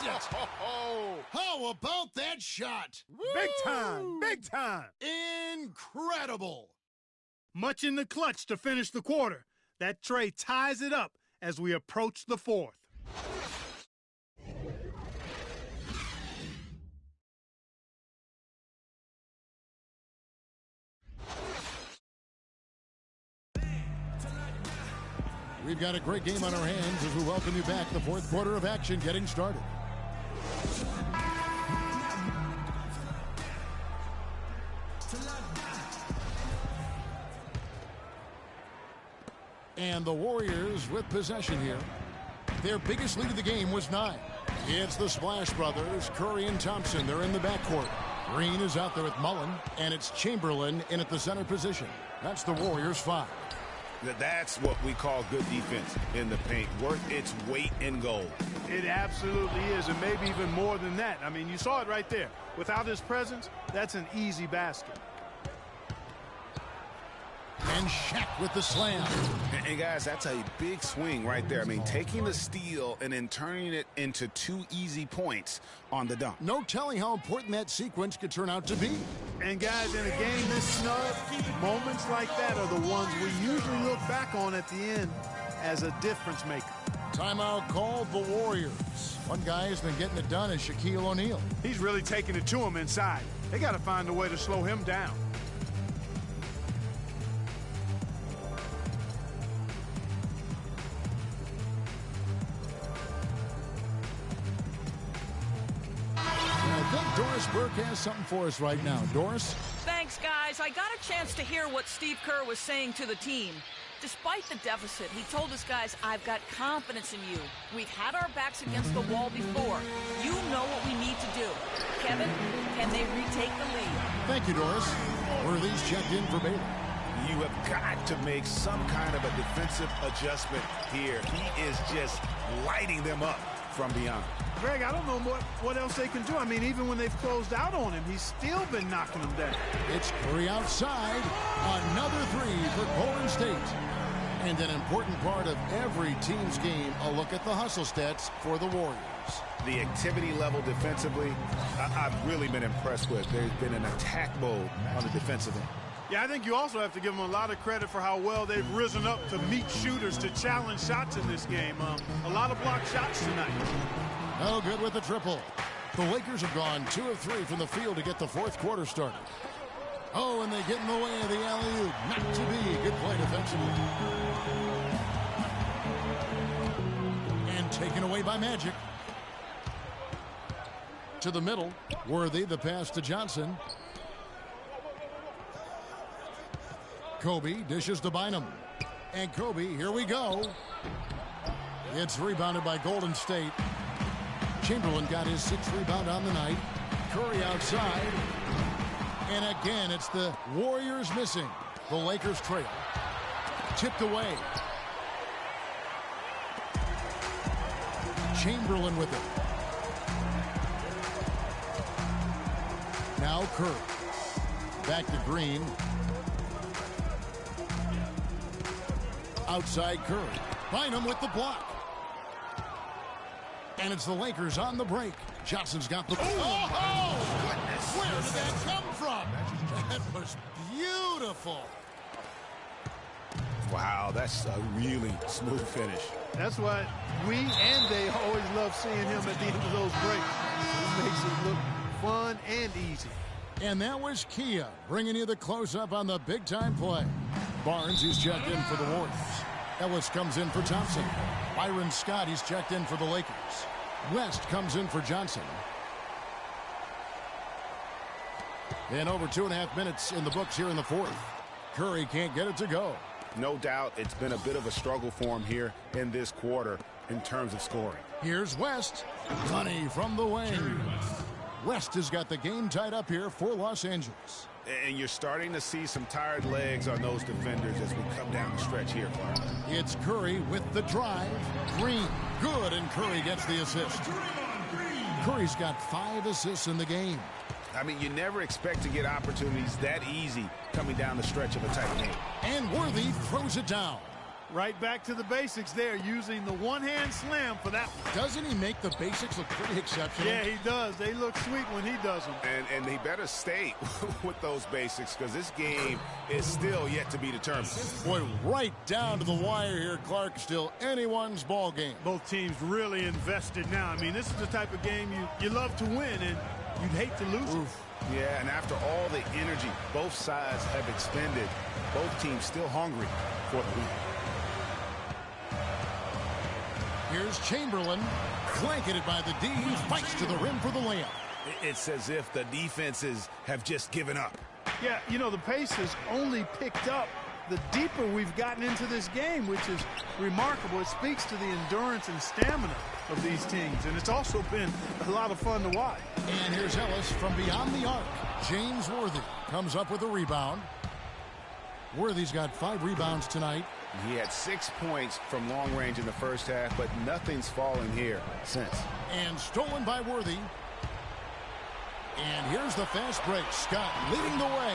Speaker 1: it! How about that shot?
Speaker 3: Big time, big time.
Speaker 1: Incredible!
Speaker 3: Much in the clutch to finish the quarter. That tray ties it up as we approach the fourth.
Speaker 1: We've got a great game on our hands as we welcome you back. The fourth quarter of action getting started. And the Warriors with possession here. Their biggest lead of the game was 9. It's the Splash Brothers, Curry and Thompson. They're in the backcourt. Green is out there with Mullen, and it's Chamberlain in at the center position. That's the Warriors' 5.
Speaker 2: That's what we call good defense in the paint. Worth its weight in gold.
Speaker 3: It absolutely is, and maybe even more than that. I mean, you saw it right there. Without his presence, that's an easy basket.
Speaker 1: And Shaq with the slam.
Speaker 2: And guys, that's a big swing right there. I mean, taking the steal and then turning it into 2 easy points on the dunk.
Speaker 1: No telling how important that sequence could turn out to be.
Speaker 3: And guys, in a game this snug, moments like that are the ones we usually look back on at the end as a difference maker.
Speaker 1: Timeout called the Warriors. One guy has been getting it done is Shaquille O'Neal.
Speaker 3: He's really taking it to him inside. They got to find a way to slow him down.
Speaker 1: I think Doris Burke has something for us right now. Doris?
Speaker 7: Thanks, guys. I got a chance to hear what Steve Kerr was saying to the team. Despite the deficit, he told his guys, I've got confidence in you. We've had our backs against the wall before. You know what we need to do. Kevin, can they retake the lead?
Speaker 1: Thank you, Doris. Worthy's checked in for Baylor.
Speaker 2: You have got to make some kind of a defensive adjustment here. He is just lighting them up from beyond.
Speaker 3: Greg, I don't know what else they can do. I mean, even when they've closed out on him, he's still been knocking them down.
Speaker 1: It's Curry outside. Another 3 for Golden State. And an important part of every team's game, a look at the hustle stats for the Warriors.
Speaker 2: The activity level defensively, I've really been impressed with. There's been an attack mode on the defensive end.
Speaker 3: Yeah, I think you also have to give them a lot of credit for how well they've risen up to meet shooters, to challenge shots in this game. A lot of blocked shots tonight.
Speaker 1: No good with the triple. The Lakers have gone 2 of 3 from the field to get the fourth quarter started. Oh, and they get in the way of the alley-oop. Not to be. Good play defensively. And taken away by Magic. To the middle. Worthy, the pass to Johnson. Kobe dishes to Bynum. And Kobe, here we go. It's rebounded by Golden State. Chamberlain got his 6th rebound on the night. Curry outside. And again, it's the Warriors missing. The Lakers trail. Tipped away. Chamberlain with it. Now Curry. Back to Green. Outside Curry. Bynum with the block. And it's the Lakers on the break. Johnson's got the... Oh, goodness! Where did that come from? That was beautiful.
Speaker 2: Wow, that's a really smooth finish.
Speaker 3: That's why we and they always love seeing him at the end of those breaks. It makes it look fun and easy.
Speaker 1: And that was Kia bringing you the close-up on the big-time play. Barnes, he's checked in for the Warriors. Ellis comes in for Thompson. Byron Scott, he's checked in for the Lakers. West comes in for Johnson. And over 2.5 minutes in the books here in the fourth. Curry can't get it to go.
Speaker 2: No doubt it's been a bit of a struggle for him here in this quarter in terms of scoring.
Speaker 1: Here's West. Money from the wing. West has got the game tied up here for Los Angeles.
Speaker 2: And you're starting to see some tired legs on those defenders as we come down the stretch here, Clark.
Speaker 1: It's Curry with the drive. Green, good, and Curry gets the assist. Curry's got 5 assists in the game.
Speaker 2: I mean, you never expect to get opportunities that easy coming down the stretch of a tight game.
Speaker 1: And Worthy throws it down.
Speaker 3: Right back to the basics there, using the one-hand slam for that one.
Speaker 1: Doesn't he make the basics look pretty exceptional?
Speaker 3: Yeah, he does. They look sweet when he does them.
Speaker 2: And he better stay with those basics because this game is still yet to be determined.
Speaker 1: Boy, right down to the wire here, Clark. Still anyone's ball game.
Speaker 3: Both teams really invested now. I mean, this is the type of game you love to win, and you'd hate to lose it.
Speaker 2: Yeah, and after all the energy both sides have expended, both teams still hungry for the win.
Speaker 1: Here's Chamberlain, blanketed by the D, fights to the rim for the layup.
Speaker 2: It's as if the defenses have just given up.
Speaker 3: Yeah, you know, the pace has only picked up the deeper we've gotten into this game, which is remarkable. It speaks to the endurance and stamina of these teams, and it's also been a lot of fun to watch.
Speaker 1: And here's Ellis from beyond the arc. James Worthy comes up with a rebound. Worthy's got 5 rebounds tonight.
Speaker 2: He had 6 points from long range in the first half, but nothing's fallen here since.
Speaker 1: And stolen by Worthy. And here's the fast break. Scott leading the way.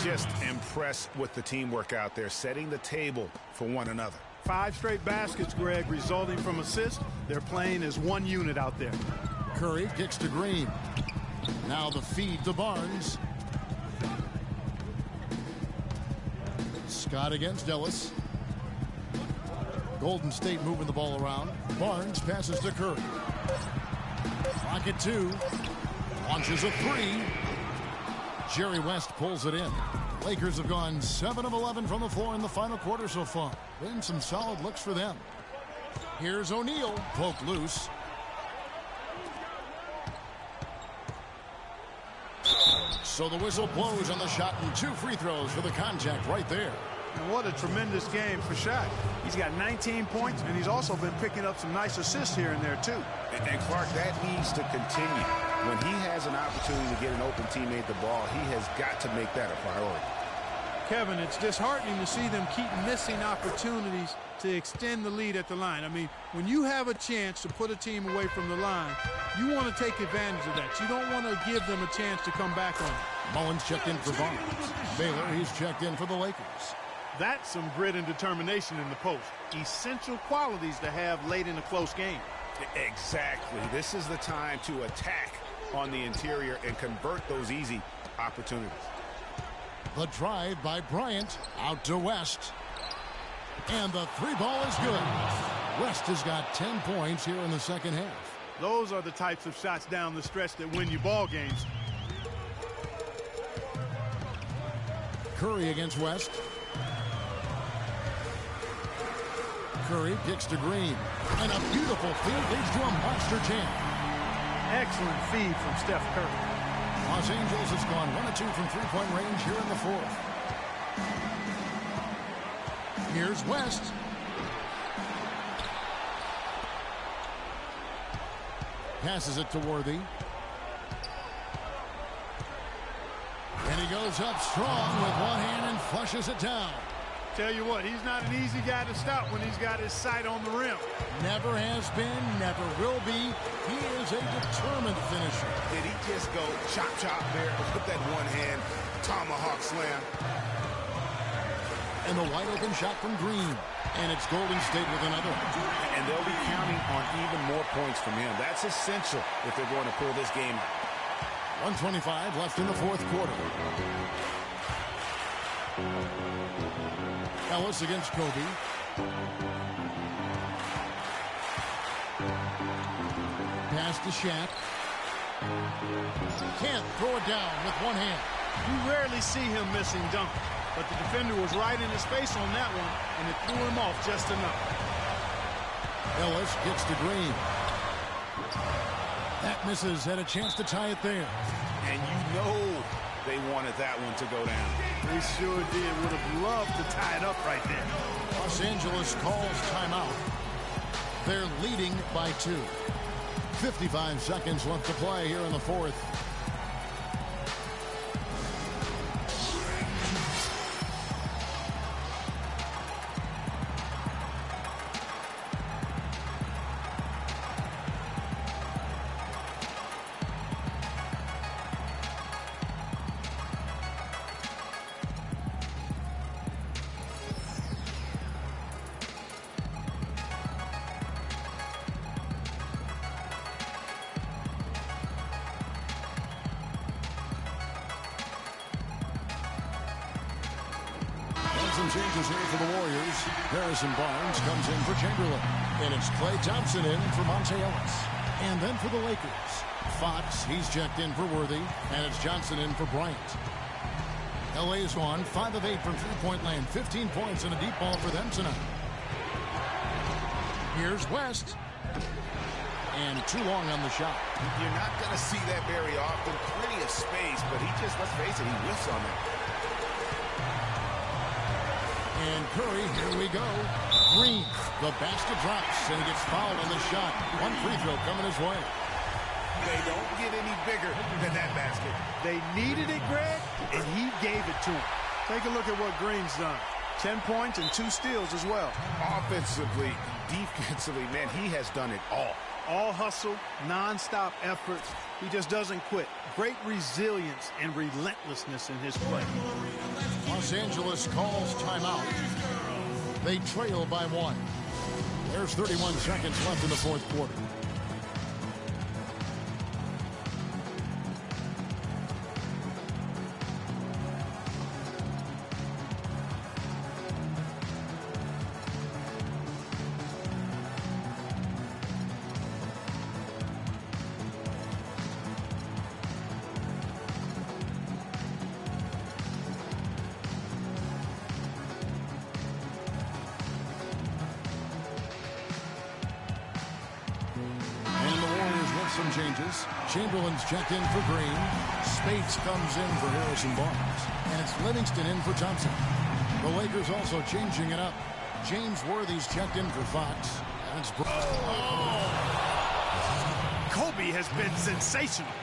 Speaker 2: Just impressed with the teamwork out there, setting the table for one another.
Speaker 3: 5 straight baskets, Greg, resulting from assists. They're playing as one unit out there.
Speaker 1: Curry kicks to Green. Now the feed to Barnes. Scott against Ellis. Golden State moving the ball around. Barnes passes to Curry. Clock at 2. Launches a 3. Jerry West pulls it in. Lakers have gone 7 of 11 from the floor in the final quarter so far. Been some solid looks for them. Here's O'Neal, poked loose. So the whistle blows on the shot and 2 free throws for the contact right there.
Speaker 3: And what a tremendous game for Shaq. He's got 19 points, and he's also been picking up some nice assists here and there, too.
Speaker 2: And Clark, that needs to continue. When he has an opportunity to get an open teammate the ball, he has got to make that a priority.
Speaker 3: Kevin, it's disheartening to see them keep missing opportunities to extend the lead at the line. I mean, when you have a chance to put a team away from the line, you want to take advantage of that. You don't want to give them a chance to come back on it.
Speaker 1: Mullins checked in for Barnes. Baylor, he's checked in for the Lakers.
Speaker 3: That's some grit and determination in the post. Essential qualities to have late in a close game.
Speaker 2: Exactly. This is the time to attack on the interior and convert those easy opportunities.
Speaker 1: The drive by Bryant out to West. And the 3 ball is good. West has got 10 points here in the second half.
Speaker 3: Those are the types of shots down the stretch that win you ball games.
Speaker 1: Curry against West. Curry kicks to Green. And a beautiful feed leads to a monster jam.
Speaker 3: Excellent feed from Steph Curry.
Speaker 1: Los Angeles has gone 1 of 2 from 3-point range here in the 4th. Here's West. Passes it to Worthy. And he goes up strong with one hand and flushes it down.
Speaker 3: Tell you what, he's not an easy guy to stop when he's got his sight on the rim.
Speaker 1: Never has been, never will be. He is a determined finisher.
Speaker 2: Did he just go chop there with that one-hand tomahawk slam?
Speaker 1: And the wide open shot from Green. And it's Golden State with another.
Speaker 2: And they'll be counting on even more points from him. That's essential if they're going to pull this game out.
Speaker 1: 1:25 left in the 4th quarter. Ellis against Kobe. Pass to Shaq. Can't throw it down with one hand.
Speaker 3: You rarely see him missing dunk, but the defender was right in his face on that one, and it threw him off just enough.
Speaker 1: Ellis gets to Green. That misses. Had a chance to tie it there.
Speaker 2: And you know they wanted that one to go down.
Speaker 3: They sure did. Would have loved to tie it up right there.
Speaker 1: Los Angeles calls timeout. They're leading by 2. 55 seconds left to play here in the 4th. some changes here for the Warriors. Harrison Barnes comes in for Chamberlain. And it's Klay Thompson in for Monte Ellis. And then for the Lakers, Fox, he's checked in for Worthy. And it's Johnson in for Bryant. LA's gone 5 of 8 from three-point land. 15 points and a deep ball for them tonight. Here's West. And too long on the shot.
Speaker 2: You're not going to see that very often. Plenty of space, but he just, let's face it, he whiffs on that.
Speaker 1: And Curry, here we go. Green, the basket drops, and he gets fouled on the shot. One free throw coming his way.
Speaker 2: They don't get any bigger than that basket.
Speaker 3: They needed it, Greg, and he gave it to him. Take a look at what Green's done. 10 points and 2 steals as well.
Speaker 2: Offensively, defensively, man, he has done it all.
Speaker 3: All hustle, non-stop effort. He just doesn't quit. Great resilience and relentlessness in his play.
Speaker 1: Los Angeles calls timeout. They trail by 1. There's 31 seconds left in the fourth quarter. Some changes. Chamberlain's checked in for Green. Spates comes in for Harrison Barnes. And it's Livingston in for Thompson. The Lakers also changing it up. James Worthy's checked in for Fox. And it's
Speaker 3: Kobe has been sensational.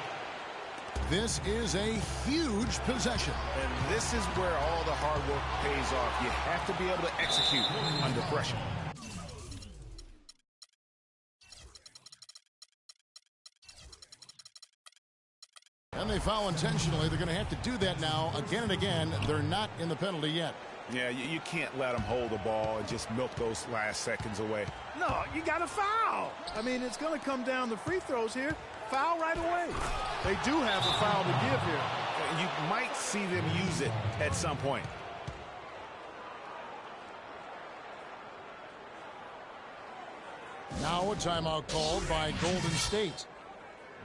Speaker 1: This is a huge possession.
Speaker 2: And this is where all the hard work pays off. You have to be able to execute under pressure.
Speaker 1: And they foul intentionally. They're going to have to do that now again and again. They're not in the penalty yet.
Speaker 2: Yeah, you can't let them hold the ball and just milk those last seconds away.
Speaker 3: No, you got to foul. I mean, it's going to come down to free throws here. Foul right away. They do have a foul to give here.
Speaker 2: You might see them use it at some point.
Speaker 1: Now a timeout called by Golden State.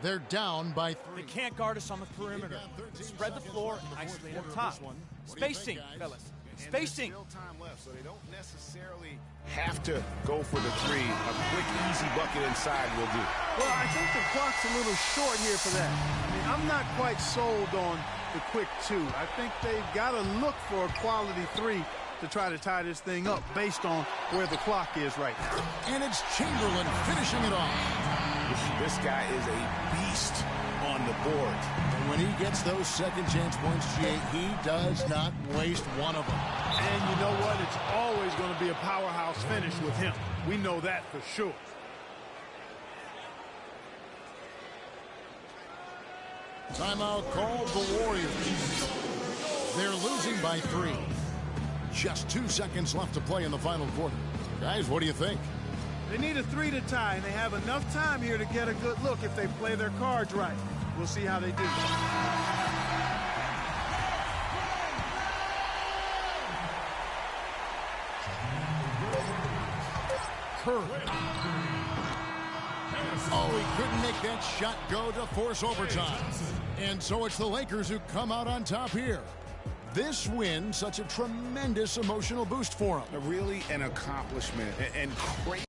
Speaker 1: They're down by 3.
Speaker 6: They can't guard us on the perimeter. Spread the floor and isolate up top. Spacing, fellas. Spacing.
Speaker 2: Still time left, so they don't necessarily have to go for the 3. A quick, easy bucket inside will do.
Speaker 3: Well, I think the clock's a little short here for that. I mean, I'm not quite sold on the quick 2. I think they've got to look for a quality 3 to try to tie this thing up based on where the clock is right now.
Speaker 1: And it's Chamberlain finishing it off.
Speaker 2: This guy is a beast on the board.
Speaker 1: And when he gets those second chance points, Jay, he does not waste one of them.
Speaker 3: And you know what? It's always going to be a powerhouse finish with him. We know that for sure.
Speaker 1: Timeout called the Warriors. They're losing by 3. Just 2 seconds left to play in the final quarter. Guys, what do you think?
Speaker 3: They need a 3 to tie, and they have enough time here to get a good look if they play their cards right. We'll see how they do.
Speaker 1: Curry. Oh, he couldn't make that shot go to force overtime. And so it's the Lakers who come out on top here. This win, such a tremendous emotional boost for them.
Speaker 2: Really an accomplishment and crazy.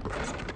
Speaker 1: Thank you.